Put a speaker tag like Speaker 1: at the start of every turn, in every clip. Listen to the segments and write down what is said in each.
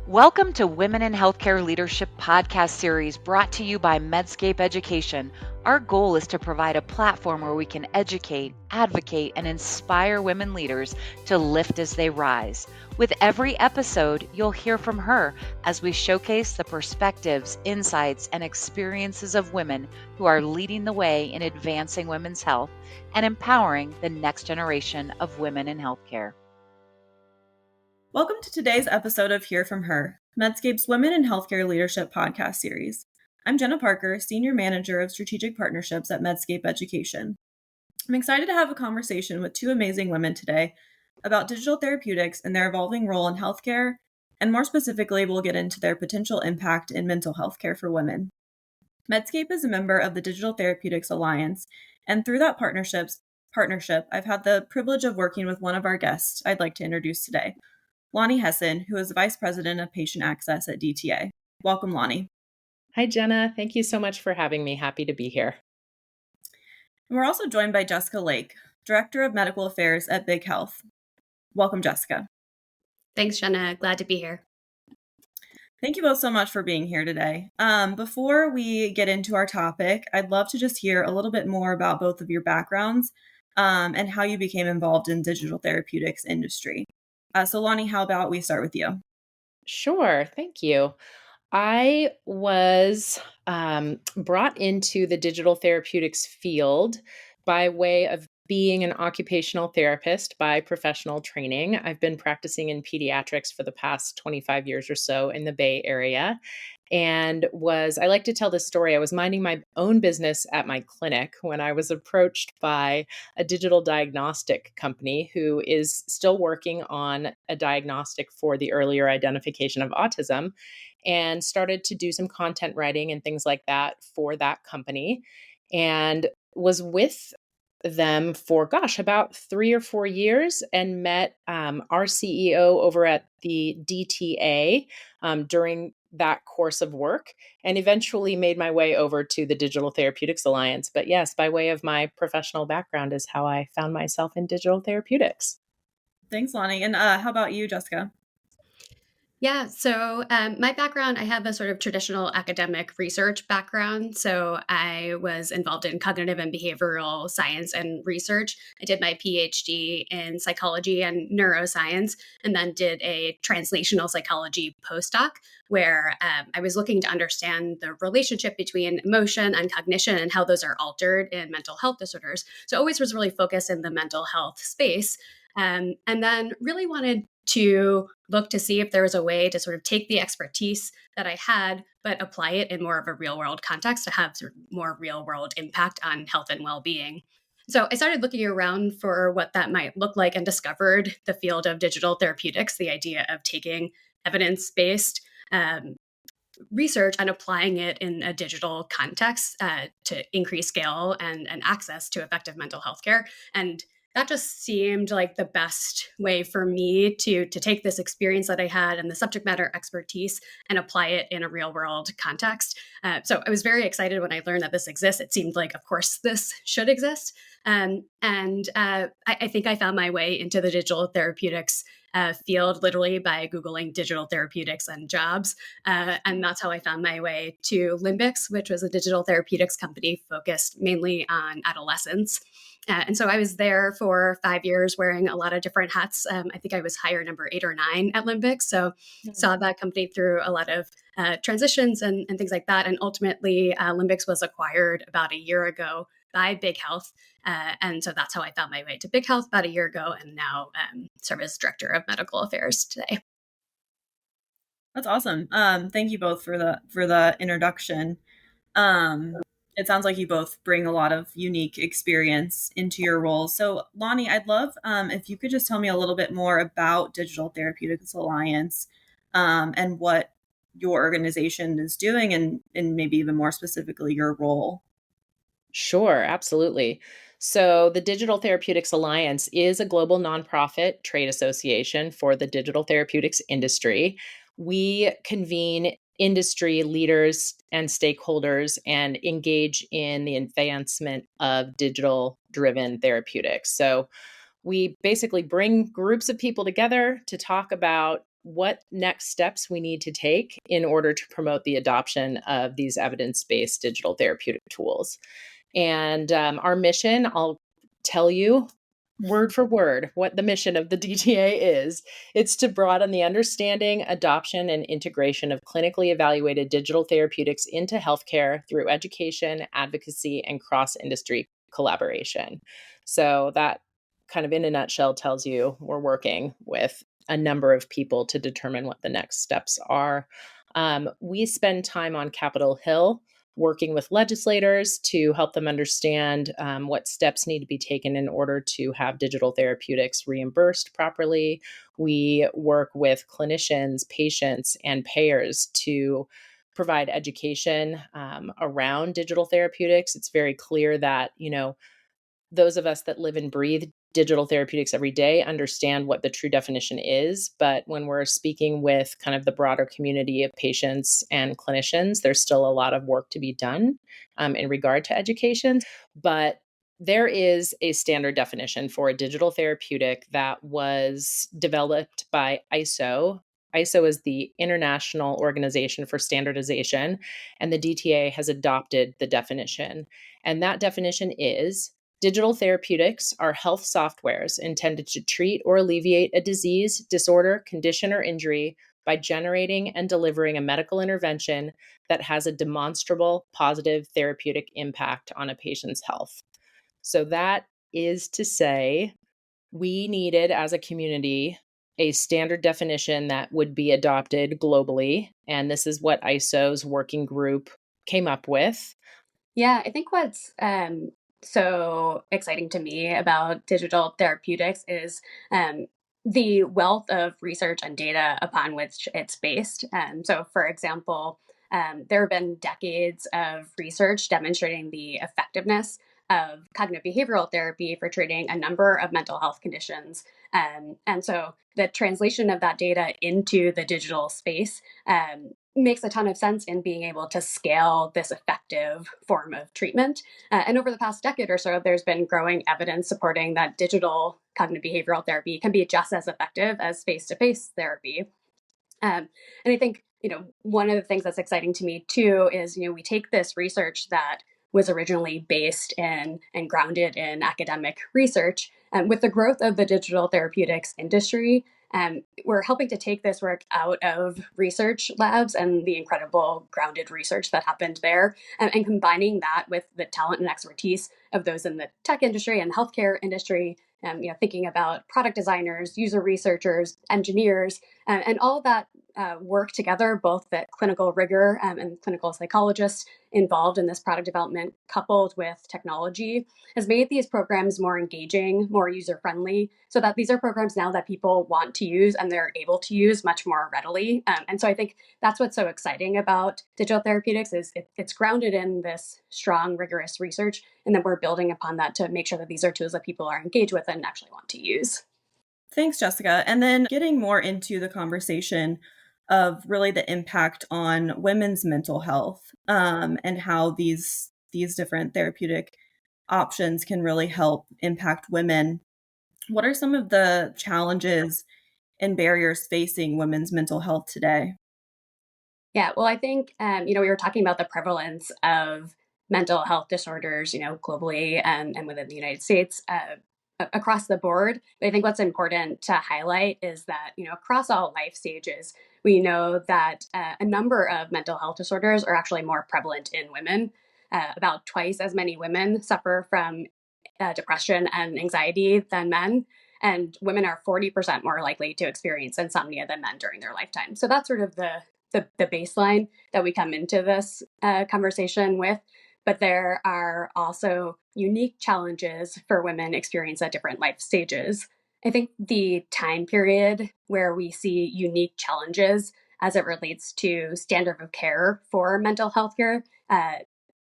Speaker 1: Welcome to Women in Healthcare Leadership podcast series brought to you by Medscape Education. Our goal is to provide a platform where we can educate, advocate, and inspire women leaders to lift as they rise. With every episode, you'll hear from her as we showcase the perspectives, insights, and experiences of women who are leading the way in advancing women's health and empowering the next generation of women in healthcare.
Speaker 2: Welcome to today's episode of Hear From Her, Medscape's Women in Healthcare Leadership podcast series. I'm Jenna Parker, Senior Manager of Strategic Partnerships at Medscape Education. I'm excited to have a conversation with two amazing women today about digital therapeutics and their evolving role in healthcare, and more specifically, we'll get into their potential impact in mental health care for women. Medscape is a member of the Digital Therapeutics Alliance, and through that partnership, I've had the privilege of working with one of our guests I'd like to introduce today, Lonnie Hessen, who is the Vice President of Patient Access at DTA. Welcome, Lonnie.
Speaker 3: Hi, Jenna. Thank you so much for having me. Happy to be here.
Speaker 2: And we're also joined by Jessica Lake, Director of Medical Affairs at Big Health. Welcome, Jessica.
Speaker 4: Thanks, Jenna. Glad to be here.
Speaker 2: Thank you both so much for being here today. Before we get into our topic, I'd love to just hear a little bit more about both of your backgrounds and how you became involved in digital therapeutics industry. So Lonnie, how about we start with you?
Speaker 3: Sure. Thank you. I was brought into the digital therapeutics field by way of being an occupational therapist by professional training. I've been practicing in pediatrics for the past 25 years or so in the Bay Area. I like to tell this story. I was minding my own business at my clinic when I was approached by a digital diagnostic company who is still working on a diagnostic for the earlier identification of autism, and started to do some content writing and things like that for that company, and was with them for, about 3 or 4 years, and met our CEO over at the DTA during that course of work, and eventually made my way over to the Digital Therapeutics Alliance. But yes, by way of my professional background is how I found myself in digital therapeutics.
Speaker 2: Thanks, Lonnie. And how about you, Jessica?
Speaker 4: Yeah, so my background, I have a sort of traditional academic research background. So I was involved in cognitive and behavioral science and research. I did my PhD in psychology and neuroscience, and then did a translational psychology postdoc where I was looking to understand the relationship between emotion and cognition and how those are altered in mental health disorders. So I always was really focused in the mental health space. And then really wanted to look to see if there was a way to sort of take the expertise that I had, but apply it in more of a real world context to have sort of more real world impact on health and well-being. So I started looking around for what that might look like and discovered the field of digital therapeutics, the idea of taking evidence-based research and applying it in a digital context to increase scale and access to effective mental health care. And that just seemed like the best way for me to take this experience that I had and the subject matter expertise and apply it in a real world context. So I was very excited when I learned that this exists. It seemed like, of course, this should exist. I think I found my way into the digital therapeutics field literally by Googling digital therapeutics and jobs. And that's how I found my way to Limbix, which was a digital therapeutics company focused mainly on adolescents. And so I was there for 5 years wearing a lot of different hats. I think I was hire number 8 or 9 at Limbix. So saw that company through a lot of transitions and things like that. And ultimately, Limbix was acquired about a year ago by Big Health. And so that's how I found my way to Big Health about a year ago, and now serve as Director of Medical Affairs today.
Speaker 2: That's awesome. Thank you both for the introduction. It sounds like you both bring a lot of unique experience into your roles. So Lonnie, I'd love if you could just tell me a little bit more about Digital Therapeutics Alliance and what your organization is doing, and maybe even more specifically your role.
Speaker 3: Sure, absolutely. So, the Digital Therapeutics Alliance is a global nonprofit trade association for the digital therapeutics industry. We convene industry leaders and stakeholders and engage in the advancement of digital driven therapeutics. So, we basically bring groups of people together to talk about what next steps we need to take in order to promote the adoption of these evidence-based digital therapeutic tools. And our mission, I'll tell you word for word what the mission of the DTA is. It's to broaden the understanding, adoption, and integration of clinically evaluated digital therapeutics into healthcare through education, advocacy, and cross-industry collaboration. So that kind of in a nutshell tells you we're working with a number of people to determine what the next steps are. We spend time on Capitol Hill working with legislators to help them understand what steps need to be taken in order to have digital therapeutics reimbursed properly. We work with clinicians, patients, and payers to provide education around digital therapeutics. It's very clear that, those of us that live and breathe digital therapeutics every day understand what the true definition is. But when we're speaking with kind of the broader community of patients and clinicians, there's still a lot of work to be done in regard to education. But there is a standard definition for a digital therapeutic that was developed by ISO. ISO is the International Organization for Standardization, and the DTA has adopted the definition. And that definition is: digital therapeutics are health softwares intended to treat or alleviate a disease, disorder, condition, or injury by generating and delivering a medical intervention that has a demonstrable positive therapeutic impact on a patient's health. So that is to say, we needed as a community a standard definition that would be adopted globally. And this is what ISO's working group came up with.
Speaker 4: Yeah, I think what's so exciting to me about digital therapeutics is the wealth of research and data upon which it's based. So, for example, there have been decades of research demonstrating the effectiveness of cognitive behavioral therapy for treating a number of mental health conditions. And so the translation of that data into the digital space makes a ton of sense in being able to scale this effective form of treatment. And over the past decade or so, there's been growing evidence supporting that digital cognitive behavioral therapy can be just as effective as face-to-face therapy. And I think, one of the things that's exciting to me too is, we take this research that was originally based in and grounded in academic research. With the growth of the digital therapeutics industry, we're helping to take this work out of research labs and the incredible grounded research that happened there, and combining that with the talent and expertise of those in the tech industry and healthcare industry. Thinking about product designers, user researchers, engineers, and all that work together, both the clinical rigor and clinical psychologists involved in this product development, coupled with technology, has made these programs more engaging, more user-friendly, so that these are programs now that people want to use and they're able to use much more readily. And so I think that's what's so exciting about digital therapeutics is it's grounded in this strong, rigorous research, and then we're building upon that to make sure that these are tools that people are engaged with and actually want to use.
Speaker 2: Thanks, Jessica. And then getting more into the conversation of really the impact on women's mental health, and how these different therapeutic options can really help impact women. What are some of the challenges and barriers facing women's mental health today?
Speaker 4: Yeah, well, I think, we were talking about the prevalence of mental health disorders, globally and within the United States, across the board. But I think what's important to highlight is that, across all life stages, we know that a number of mental health disorders are actually more prevalent in women. About twice as many women suffer from depression and anxiety than men. And women are 40% more likely to experience insomnia than men during their lifetime. So that's sort of the baseline that we come into this conversation with. But there are also unique challenges for women experienced at different life stages. I think the time period where we see unique challenges as it relates to standard of care for mental health care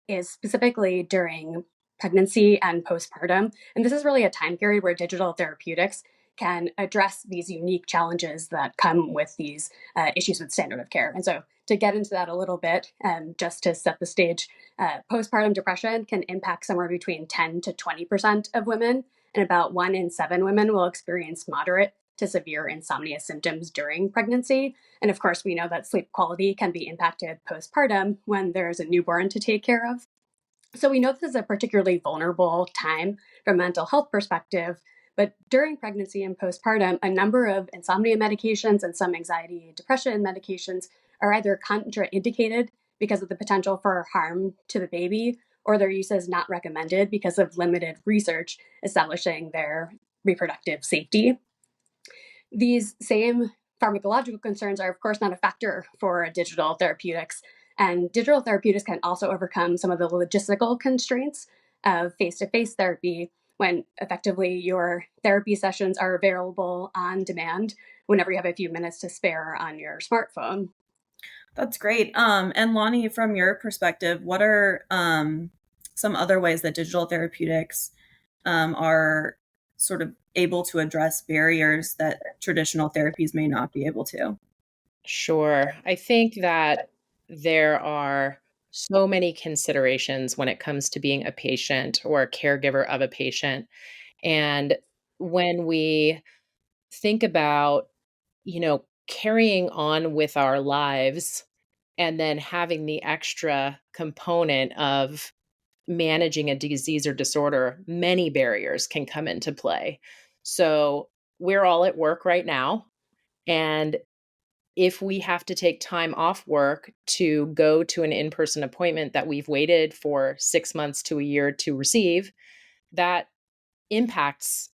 Speaker 4: is specifically during pregnancy and postpartum. And this is really a time period where digital therapeutics can address these unique challenges that come with these issues with standard of care. And so to get into that a little bit, just to set the stage, postpartum depression can impact somewhere between 10 to 20% of women, and about 1 in 7 women will experience moderate to severe insomnia symptoms during pregnancy. And of course, we know that sleep quality can be impacted postpartum when there's a newborn to take care of. So we know this is a particularly vulnerable time from a mental health perspective. But during pregnancy and postpartum, a number of insomnia medications and some anxiety and depression medications are either contraindicated because of the potential for harm to the baby, or their use is not recommended because of limited research establishing their reproductive safety. These same pharmacological concerns are, of course, not a factor for digital therapeutics. And digital therapeutics can also overcome some of the logistical constraints of face-to-face therapy when effectively your therapy sessions are available on demand whenever you have a few minutes to spare on your smartphone.
Speaker 2: That's great. And Lonnie, from your perspective, what are some other ways that digital therapeutics are sort of able to address barriers that traditional therapies may not be able to?
Speaker 3: Sure. I think that there are so many considerations when it comes to being a patient or a caregiver of a patient. And when we think about, carrying on with our lives and then having the extra component of managing a disease or disorder, many barriers can come into play. So we're all at work right now. And if we have to take time off work to go to an in person appointment that we've waited for 6 months to a year to receive, that impacts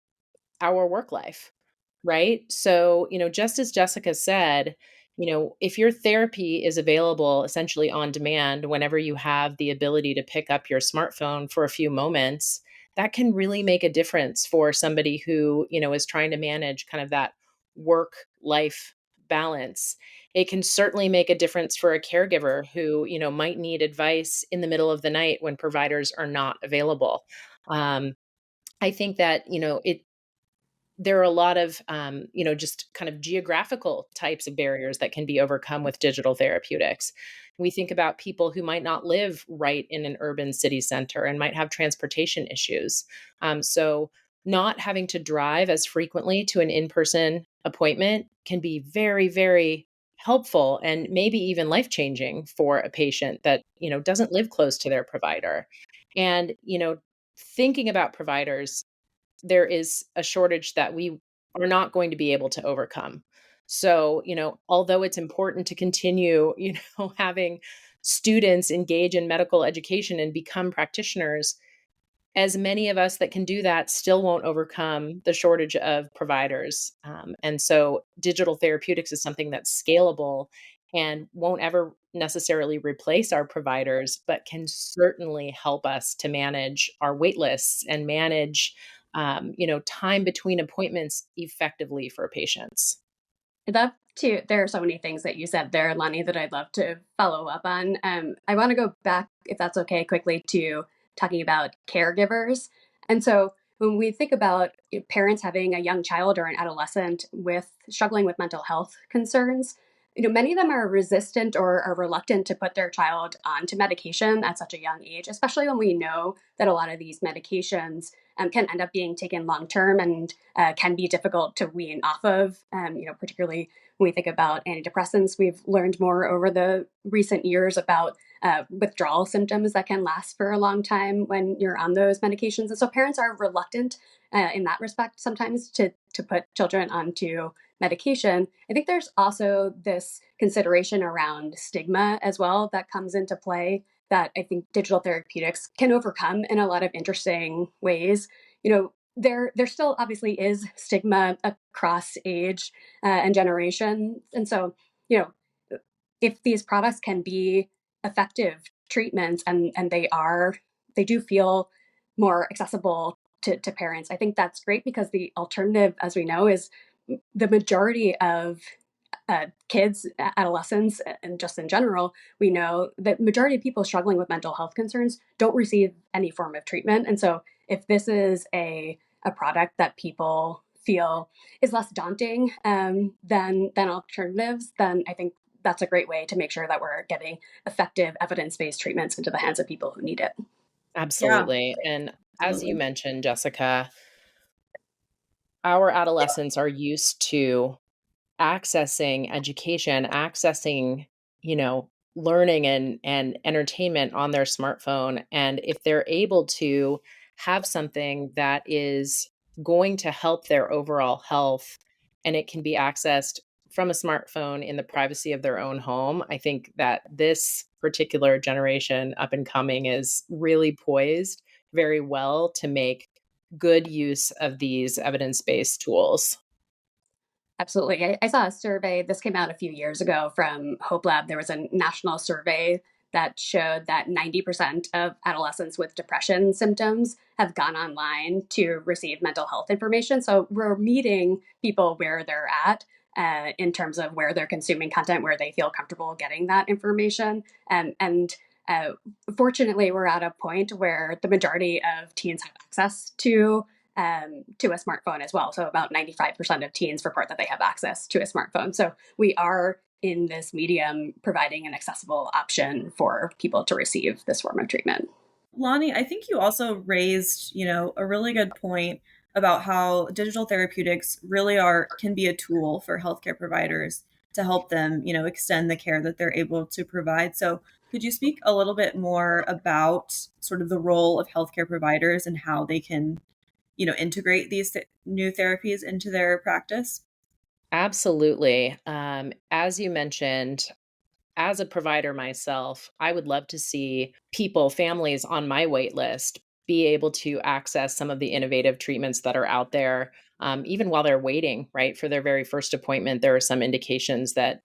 Speaker 3: our work life, right? So, just as Jessica said, if your therapy is available essentially on demand whenever you have the ability to pick up your smartphone for a few moments, that can really make a difference for somebody who, is trying to manage kind of that work life balance. It can certainly make a difference for a caregiver who, might need advice in the middle of the night when providers are not available. I think that, there are a lot of, just kind of geographical types of barriers that can be overcome with digital therapeutics. We think about people who might not live right in an urban city center and might have transportation issues. So, not having to drive as frequently to an in person appointment can be very, very helpful and maybe even life changing for a patient that, doesn't live close to their provider. And, thinking about providers, there is a shortage that we are not going to be able to overcome. So, although it's important to continue, having students engage in medical education and become practitioners, as many of us that can do that still won't overcome the shortage of providers. And so, digital therapeutics is something that's scalable and won't ever necessarily replace our providers, but can certainly help us to manage our wait lists and manage, time between appointments effectively for patients.
Speaker 4: There are so many things that you said there, Lonnie, that I'd love to follow up on. I want to go back, if that's okay, quickly to talking about caregivers. And so when we think about parents having a young child or an adolescent with struggling with mental health concerns, many of them are resistant or are reluctant to put their child onto medication at such a young age, especially when we know that a lot of these medications can end up being taken long term and can be difficult to wean off of, particularly when we think about antidepressants. We've learned more over the recent years about withdrawal symptoms that can last for a long time when you're on those medications. And so parents are reluctant in that respect sometimes to put children onto medication. I think there's also this consideration around stigma as well that comes into play that I think digital therapeutics can overcome in a lot of interesting ways. There still obviously is stigma across age and generation. And so, if these products can be effective treatments and they do feel more accessible to parents, I think that's great, because the alternative, as we know, is the majority of kids, adolescents, and just in general, we know that majority of people struggling with mental health concerns don't receive any form of treatment. And so if this is a product that people feel is less daunting than alternatives, then I think that's a great way to make sure that we're getting effective evidence-based treatments into the hands of people who need it.
Speaker 3: Absolutely. And as you
Speaker 2: Absolutely.
Speaker 3: mentioned, Jessica, our adolescents are used to accessing education, accessing, learning and entertainment on their smartphone. And if they're able to have something that is going to help their overall health and it can be accessed from a smartphone in the privacy of their own home, I think that this particular generation up and coming is really poised very well to make good use of these evidence-based tools.
Speaker 4: Absolutely. I saw a survey, this came out a few years ago from Hope Lab. There was a national survey that showed that 90% of adolescents with depression symptoms have gone online to receive mental health information. So we're meeting people where they're at in terms of where they're consuming content, where they feel comfortable getting that information. And fortunately, we're at a point where the majority of teens have access to a smartphone as well. So about 95% of teens report that they have access to a smartphone. So we are in this medium providing an accessible option for people to receive this form of treatment.
Speaker 2: Lonnie, I think you also raised, a really good point about how digital therapeutics really can be a tool for healthcare providers to help them, extend the care that they're able to provide. So could you speak a little bit more about sort of the role of healthcare providers and how they can, integrate these new therapies into their practice?
Speaker 3: Absolutely. As you mentioned, as a provider myself, I would love to see people, families on my wait list be able to access some of the innovative treatments that are out there, even while they're waiting, right, for their very first appointment. There are some indications that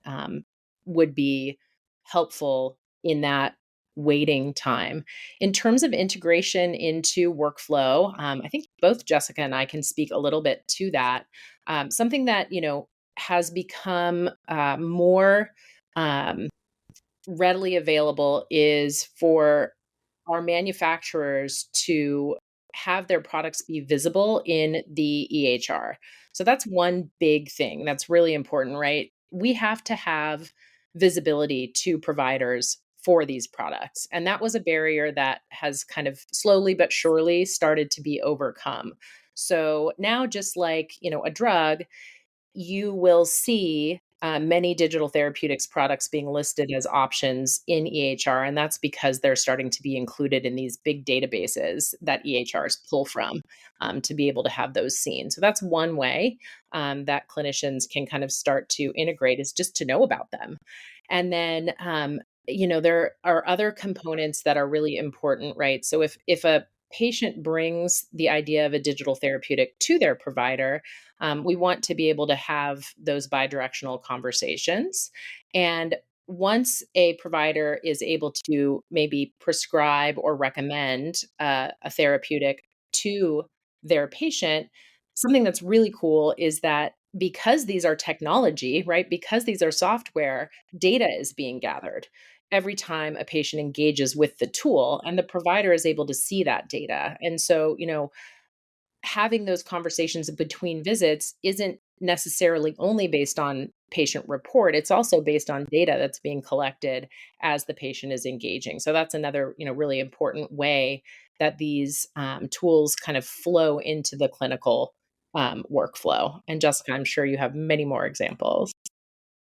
Speaker 3: would be helpful in that waiting time. In terms of integration into workflow, I think both Jessica and I can speak a little bit to that. Something that, has become more readily available is for our manufacturers to have their products be visible in the EHR. So that's one big thing that's really important, right? We have to have visibility to providers for these products. And that was a barrier that has kind of slowly but surely started to be overcome. So now, just like, a drug, you will see many digital therapeutics products being listed as options in EHR, and that's because they're starting to be included in these big databases that EHRs pull from to be able to have those seen. So that's one way that clinicians can kind of start to integrate, is just to know about them. And then, there are other components that are really important, right? So if a patient brings the idea of a digital therapeutic to their provider, we want to be able to have those bidirectional conversations. And once a provider is able to maybe prescribe or recommend a therapeutic to their patient, something that's really cool is that because these are technology, right? Because these are software, data is being gathered every time a patient engages with the tool, and the provider is able to see that data. And so, having those conversations between visits isn't necessarily only based on patient report, it's also based on data that's being collected as the patient is engaging. So that's another, really important way that these tools kind of flow into the clinical workflow. And Jessica, I'm sure you have many more examples.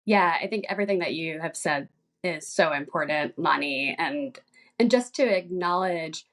Speaker 4: Yeah, I think everything that you have said is so important, Lonnie, and just to acknowledge,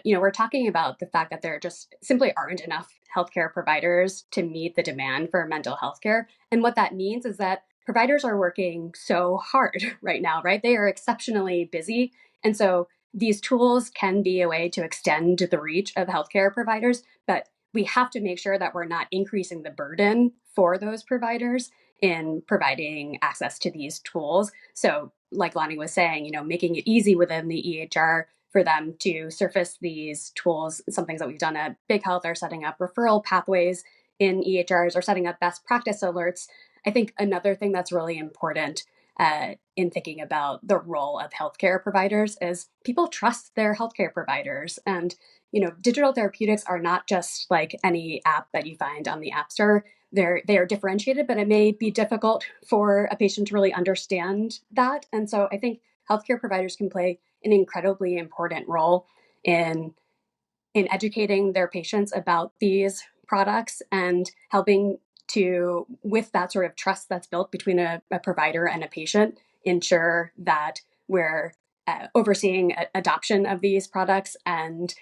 Speaker 4: we're talking about the fact that there just simply aren't enough healthcare providers to meet the demand for mental health care, and what that means is that providers are working so hard right now, right? They are exceptionally busy, and so these tools can be a way to extend the reach of healthcare providers, but we have to make sure that we're not increasing the burden for those providers in providing access to these tools. So, like Lonnie was saying, making it easy within the EHR for them to surface these tools. Some things that we've done at Big Health are setting up referral pathways in EHRs or setting up best practice alerts. I think another thing that's really important in thinking about the role of healthcare providers is people trust their healthcare providers. And, digital therapeutics are not just like any app that you find on the App Store. They are differentiated, but it may be difficult for a patient to really understand that. And so I think healthcare providers can play an incredibly important role in educating their patients about these products and helping to, with that sort of trust that's built between a provider and a patient, ensure that we're overseeing adoption of these products and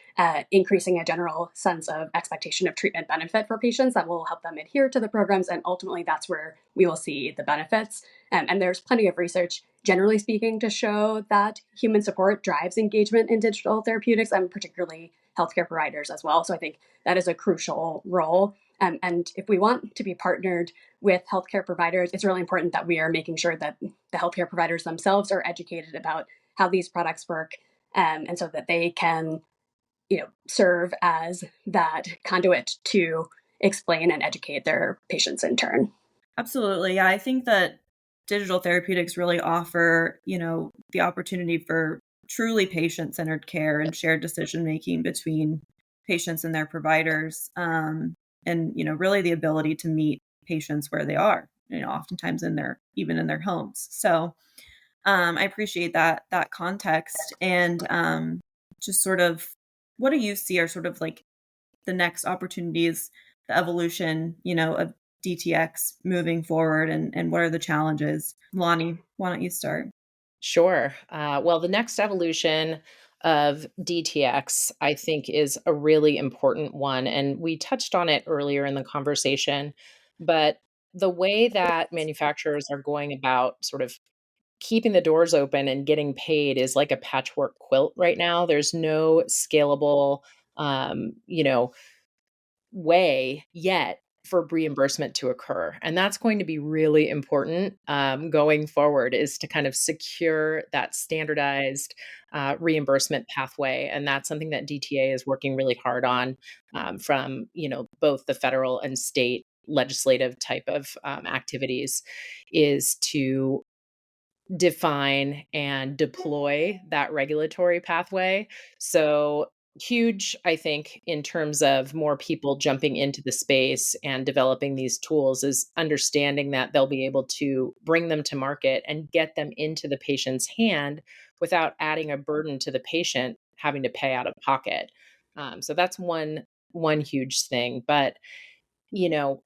Speaker 4: increasing a general sense of expectation of treatment benefit for patients that will help them adhere to the programs. And ultimately, that's where we will see the benefits. And there's plenty of research, generally speaking, to show that human support drives engagement in digital therapeutics, and particularly healthcare providers as well. So I think that is a crucial role. And if we want to be partnered with healthcare providers, it's really important that we are making sure that the healthcare providers themselves are educated about how these products work, and so that they can, serve as that conduit to explain and educate their patients in turn.
Speaker 2: Absolutely. Yeah, I think that digital therapeutics really offer, the opportunity for truly patient-centered care and shared decision-making between patients and their providers. And, really the ability to meet patients where they are, oftentimes even in their homes. So I appreciate that context. And just sort of, what do you see are sort of like the next opportunities, the evolution, of DTX moving forward, and what are the challenges? Lonnie, why don't you start?
Speaker 3: Sure. Well, the next evolution of DTX, I think, is a really important one. And we touched on it earlier in the conversation. But the way that manufacturers are going about sort of keeping the doors open and getting paid is like a patchwork quilt right now. There's no scalable, you know, way yet for reimbursement to occur. And that's going to be really important going forward, is to kind of secure that standardized reimbursement pathway. And that's something that DTA is working really hard on, from, both the federal and state legislative type of activities, is to define and deploy that regulatory pathway. So huge, I think, in terms of more people jumping into the space and developing these tools, is understanding that they'll be able to bring them to market and get them into the patient's hand without adding a burden to the patient having to pay out of pocket. So that's one huge thing. But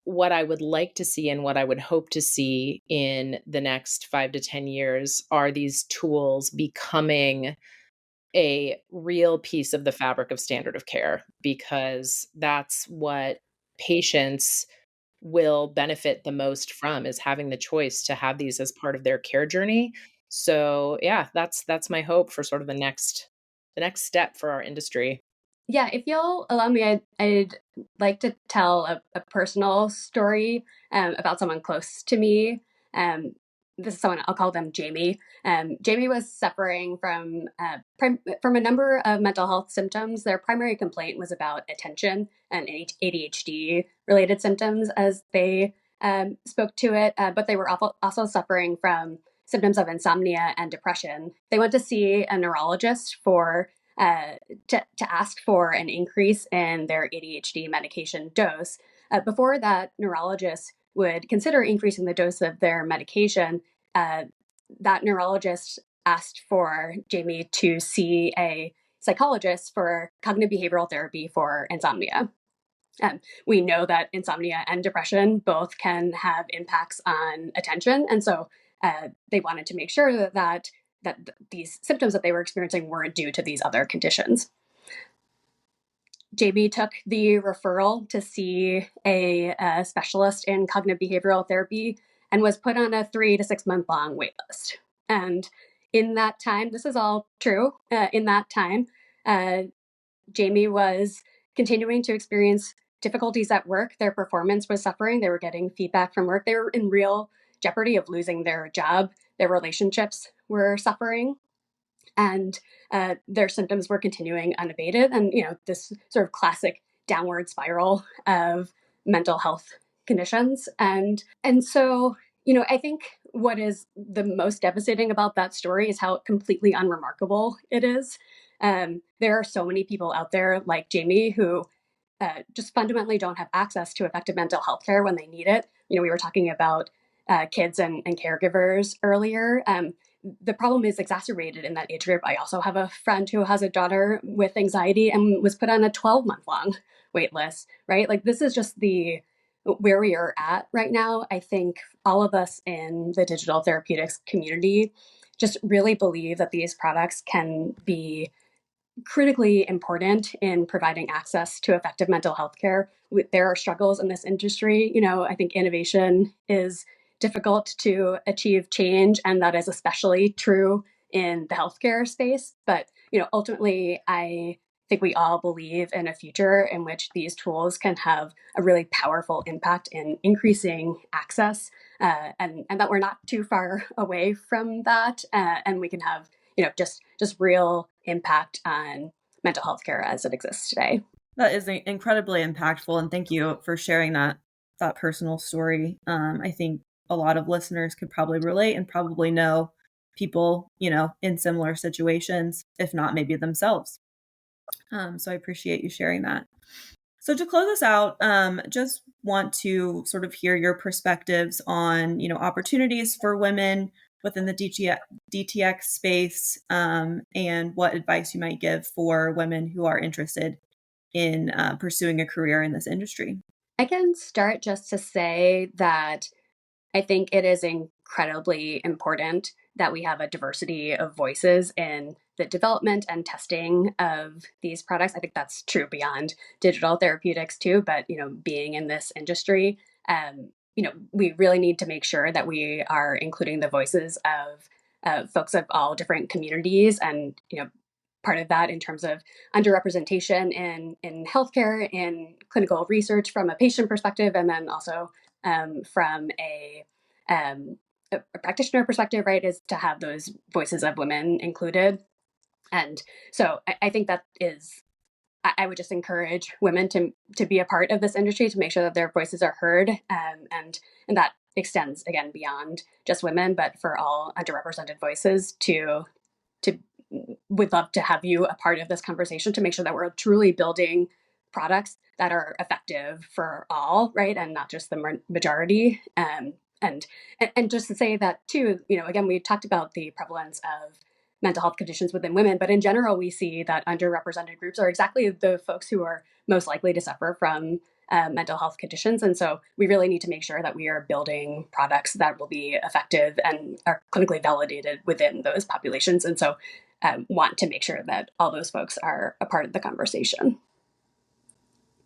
Speaker 3: what I would like to see and what I would hope to see in the next 5 to 10 years are these tools becoming a real piece of the fabric of standard of care, because that's what patients will benefit the most from, is having the choice to have these as part of their care journey. So yeah, that's my hope for sort of the next step for our industry.
Speaker 4: Yeah, if you'll allow me, I'd like to tell a personal story about someone close to me. This is someone, I'll call them Jamie. Jamie was suffering from from a number of mental health symptoms. Their primary complaint was about attention and ADHD related symptoms, as they spoke to it, but they were also suffering from symptoms of insomnia and depression. They went to see a neurologist to ask for an increase in their ADHD medication dose. Before that neurologist would consider increasing the dose of their medication, that neurologist asked for Jamie to see a psychologist for cognitive behavioral therapy for insomnia. We know that insomnia and depression both can have impacts on attention, and so they wanted to make sure that these symptoms that they were experiencing weren't due to these other conditions. Jamie took the referral to see a specialist in cognitive behavioral therapy and was put on a 3 to 6 month long wait list. And in that time, this is all true, in that time, Jamie was continuing to experience difficulties at work. Their performance was suffering. They were getting feedback from work. They were in real jeopardy of losing their job. Their relationships were suffering, and their symptoms were continuing unabated. And, this sort of classic downward spiral of mental health conditions. And so, I think what is the most devastating about that story is how completely unremarkable it is. There are so many people out there like Jamie who just fundamentally don't have access to effective mental health care when they need it. We were talking about kids and caregivers earlier. the problem is exacerbated in that age group. I also have a friend who has a daughter with anxiety and was put on a 12-month-long wait list, right? Like, this is just where we are at right now. I think all of us in the digital therapeutics community just really believe that these products can be critically important in providing access to effective mental health care. There are struggles in this industry. I think innovation is difficult to achieve change, and that is especially true in the healthcare space. But, ultimately, I think we all believe in a future in which these tools can have a really powerful impact in increasing access, and that we're not too far away from that, and we can have just real impact on mental health care as it exists today.
Speaker 2: That is incredibly impactful, and thank you for sharing that personal story. I think a lot of listeners could probably relate and probably know people, in similar situations, if not maybe themselves. So I appreciate you sharing that. So to close us out, just want to sort of hear your perspectives on, opportunities for women within the DTX space, and what advice you might give for women who are interested in pursuing a career in this industry.
Speaker 4: I can start just to say that I think it is incredibly important that we have a diversity of voices in the development and testing of these products. I think that's true beyond digital therapeutics too, but being in this industry, we really need to make sure that we are including the voices of folks of all different communities, and part of that in terms of underrepresentation in healthcare, in clinical research from a patient perspective, and then also from a practitioner perspective, right, is to have those voices of women included. And so I think that is, I would just encourage women to be a part of this industry, to make sure that their voices are heard, and that extends again beyond just women, but for all underrepresented voices to would love to have you a part of this conversation to make sure that we're truly building products that are effective for all, right, and not just the majority. And just to say that too, again, we talked about the prevalence of mental health conditions within women, but in general, we see that underrepresented groups are exactly the folks who are most likely to suffer from mental health conditions. And so we really need to make sure that we are building products that will be effective and are clinically validated within those populations. And so want to make sure that all those folks are a part of the conversation.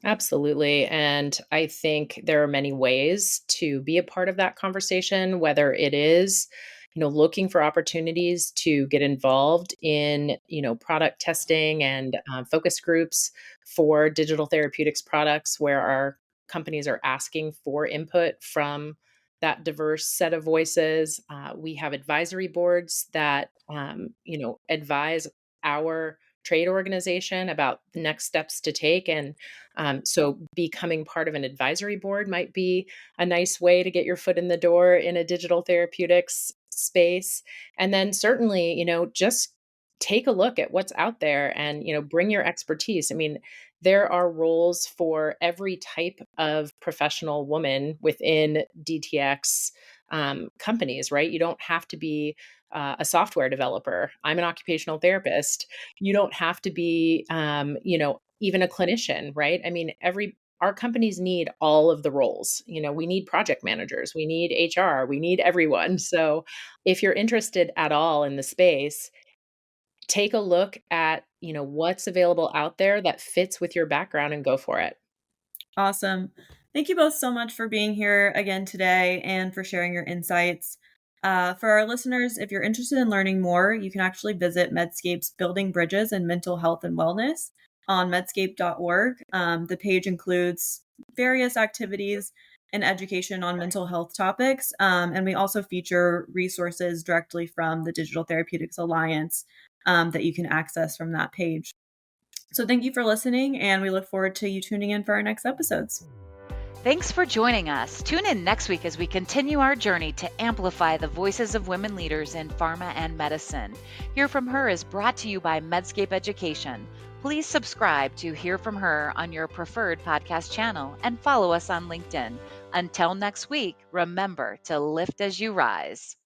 Speaker 3: Absolutely. And I think there are many ways to be a part of that conversation, whether it is, looking for opportunities to get involved in, product testing and focus groups for digital therapeutics products, where our companies are asking for input from that diverse set of voices. We have advisory boards that, advise our trade organization about the next steps to take. And so becoming part of an advisory board might be a nice way to get your foot in the door in a digital therapeutics space. And then certainly, just take a look at what's out there and, bring your expertise. I mean, there are roles for every type of professional woman within DTX companies, right? You don't have to be a software developer. I'm an occupational therapist. You don't have to be, even a clinician, right? I mean, our companies need all of the roles. We need project managers, we need HR, we need everyone. So if you're interested at all in the space, take a look at, what's available out there that fits with your background and go for it.
Speaker 2: Awesome. Thank you both so much for being here again today and for sharing your insights. For our listeners, if you're interested in learning more, you can actually visit Medscape's Building Bridges in Mental Health and Wellness on medscape.org. The page includes various activities and education on mental health topics. And we also feature resources directly from the Digital Therapeutics Alliance that you can access from that page. So thank you for listening, and we look forward to you tuning in for our next episodes.
Speaker 1: Thanks for joining us. Tune in next week as we continue our journey to amplify the voices of women leaders in pharma and medicine. Hear From Her is brought to you by Medscape Education. Please subscribe to Hear From Her on your preferred podcast channel and follow us on LinkedIn. Until next week, remember to lift as you rise.